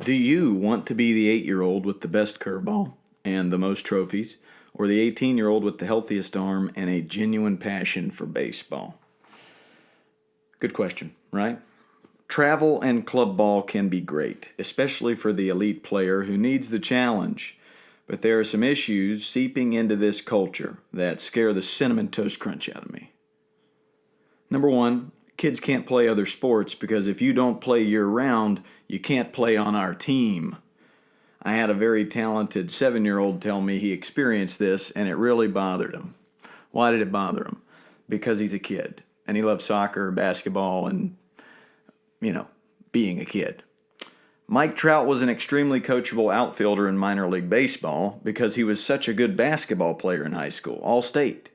Do you want to be the 8-year-old with the best curveball and the most trophies, or the 18-year-old with the healthiest arm and a genuine passion for baseball? Good question, right? Travel and club ball can be great, especially for the elite player who needs the challenge. But there are some issues seeping into this culture that scare the cinnamon toast crunch out of me. Number one, kids can't play other sports because if you don't play year round, you can't play on our team. I had a very talented 7-year-old tell me he experienced this and it really bothered him. Why did it bother him? Because he's a kid and he loves soccer and basketball and, being a kid. Mike Trout was an extremely coachable outfielder in minor league baseball because he was such a good basketball player in high school, all state.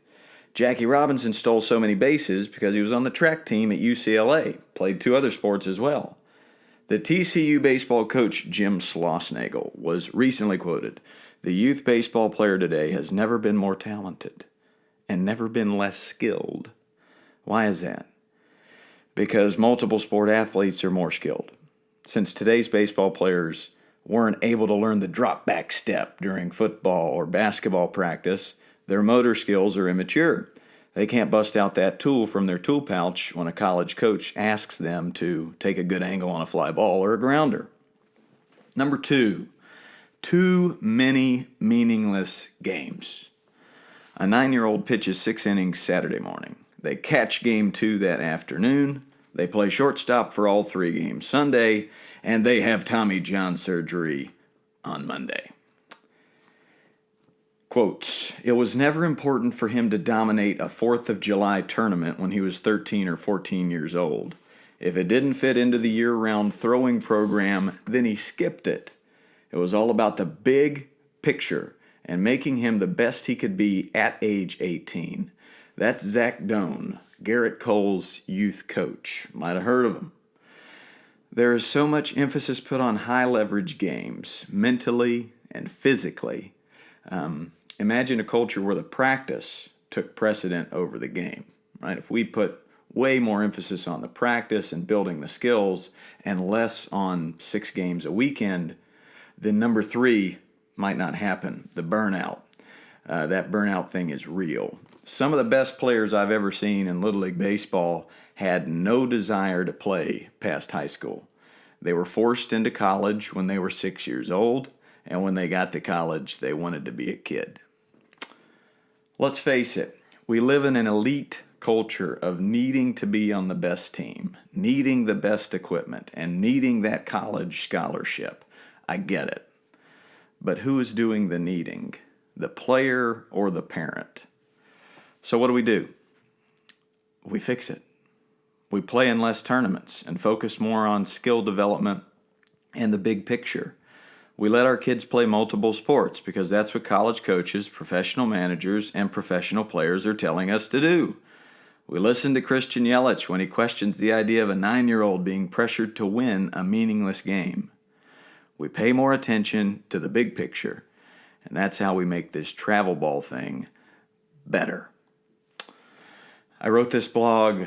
Jackie Robinson stole so many bases because he was on the track team at UCLA, played 2 other sports as well. The TCU baseball coach Jim Schlossnagle was recently quoted, "The youth baseball player today has never been more talented and never been less skilled." Why is that? Because multiple sport athletes are more skilled. Since today's baseball players weren't able to learn the drop back step during football or basketball practice, their motor skills are immature. They can't bust out that tool from their tool pouch when a college coach asks them to take a good angle on a fly ball or a grounder. Number 2, too many meaningless games. A 9-year-old pitches 6 innings Saturday morning. They catch game 2 that afternoon. They play shortstop for all 3 games Sunday, and they have Tommy John surgery on Monday. Quotes, "It was never important for him to dominate a 4th of July tournament when he was 13 or 14 years old. If it didn't fit into the year-round throwing program, then he skipped it. It was all about the big picture and making him the best he could be at age 18. That's Zach Doan, Garrett Cole's youth coach. Might have heard of him. There is so much emphasis put on high-leverage games, mentally and physically. Imagine a culture where the practice took precedent over the game, right? If we put way more emphasis on the practice and building the skills and less on 6 games a weekend, then number 3 might not happen, the burnout. That burnout thing is real. Some of the best players I've ever seen in Little League Baseball had no desire to play past high school. They were forced into college when they were 6 years old, and when they got to college, they wanted to be a kid. Let's face it, we live in an elite culture of needing to be on the best team, needing the best equipment, and needing that college scholarship. I get it. But who is doing the needing? The player or the parent? So what do? We fix it. We play in less tournaments and focus more on skill development and the big picture. We let our kids play multiple sports because that's what college coaches, professional managers, and professional players are telling us to do. We listen to Christian Yelich when he questions the idea of a 9-year-old being pressured to win a meaningless game. We pay more attention to the big picture, and that's how we make this travel ball thing better. I wrote this blog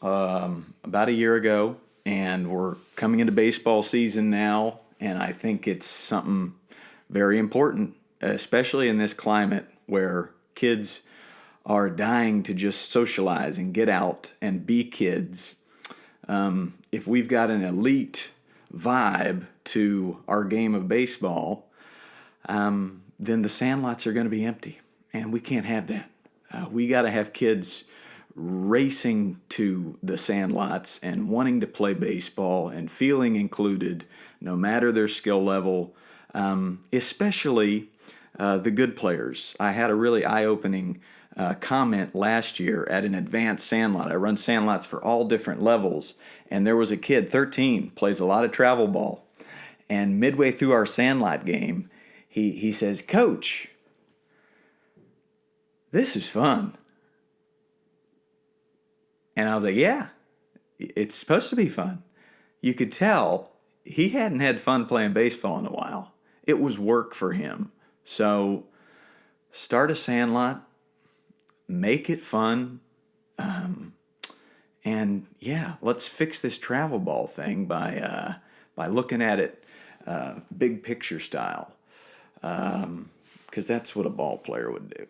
about a year ago, and we're coming into baseball season now, and I think it's something very important, especially in this climate where kids are dying to just socialize and get out and be kids. If we've got an elite vibe to our game of baseball, then the sandlots are going to be empty, and we can't have that. We got to have kids racing to the sandlots and wanting to play baseball and feeling included no matter their skill level, especially the good players. I had a really eye-opening comment last year at an advanced sandlot. I run sandlots for all different levels, and there was a kid, 13, plays a lot of travel ball, and midway through our sandlot game, he says, "Coach, this is fun." And I was like, yeah, it's supposed to be fun. You could tell he hadn't had fun playing baseball in a while. It was work for him. So start a sandlot, make it fun, and yeah, let's fix this travel ball thing by looking at it big picture style, because that's what a ball player would do.